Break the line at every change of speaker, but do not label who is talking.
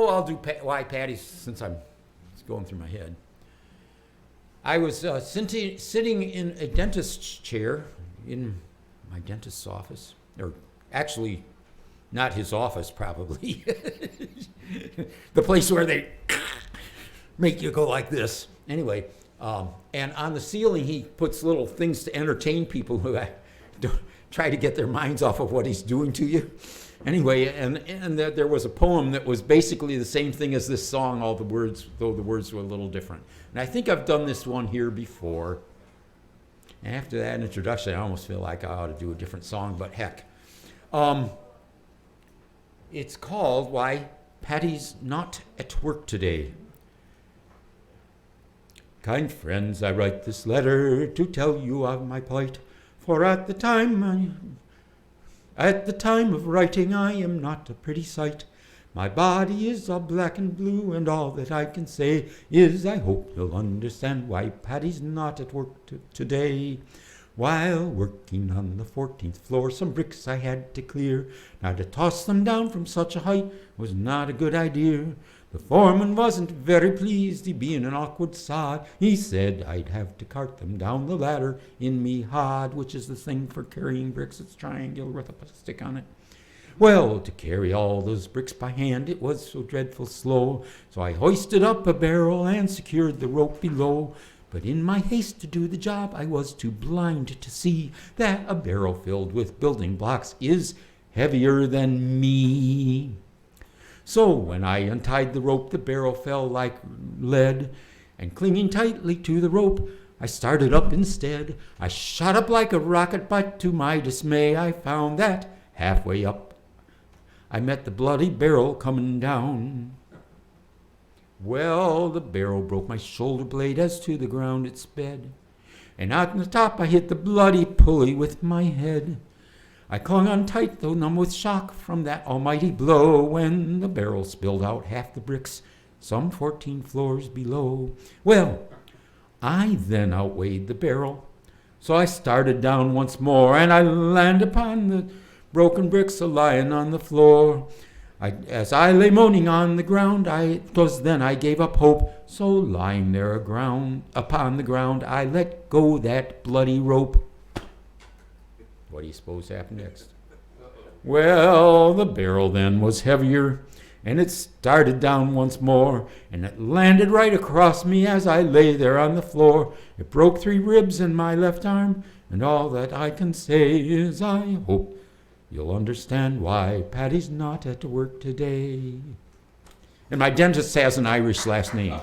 I'll do why Patty's, since it's going through my head. I was sitting in a dentist's chair in my dentist's office, or actually, not his office, probably. The place where they make you go like this. Anyway, and on the ceiling, he puts little things to entertain people who try to get their minds off of what he's doing to you. Anyway, and there was a poem that was basically the same thing as this song, all the words, though the words were a little different. And I think I've done this one here before. And after that introduction, I almost feel like I ought to do a different song, but heck. It's called Why Patty's Not at Work Today. Kind friends, I write this letter to tell you of my plight, for at the time of writing I am not a pretty sight. My body is all black and blue, and all that I can say is I hope you'll understand why Patty's not at work today. While working on the 14th floor, some bricks I had to clear. Now to toss them down from such a height was not a good idea. The foreman wasn't very pleased, he being an awkward sod. He said I'd have to cart them down the ladder in me hod, which is the thing for carrying bricks. It's triangular with a stick on it. Well, to carry all those bricks by hand, it was so dreadful slow. So I hoisted up a barrel and secured the rope below. But in my haste to do the job, I was too blind to see that a barrel filled with building blocks is heavier than me. So when I untied the rope, the barrel fell like lead, and clinging tightly to the rope, I started up instead. I shot up like a rocket, but to my dismay, I found that halfway up, I met the bloody barrel coming down. Well, the barrel broke my shoulder blade as to the ground it sped, and out on the top I hit the bloody pulley with my head. I clung on tight, though numb with shock from that almighty blow, when the barrel spilled out half the bricks, some 14 floors below. Well, I then outweighed the barrel, so I started down once more, and I landed upon the broken bricks a-lying on the floor. As I lay moaning on the ground, 'twas then I gave up hope, so lying there upon the ground, I let go that bloody rope. What do you suppose happened next? Well, the barrel then was heavier, and it started down once more, and it landed right across me as I lay there on the floor. It broke 3 ribs in my left arm, and all that I can say is I hope you'll understand why Patty's not at work today. And my dentist has an Irish last name.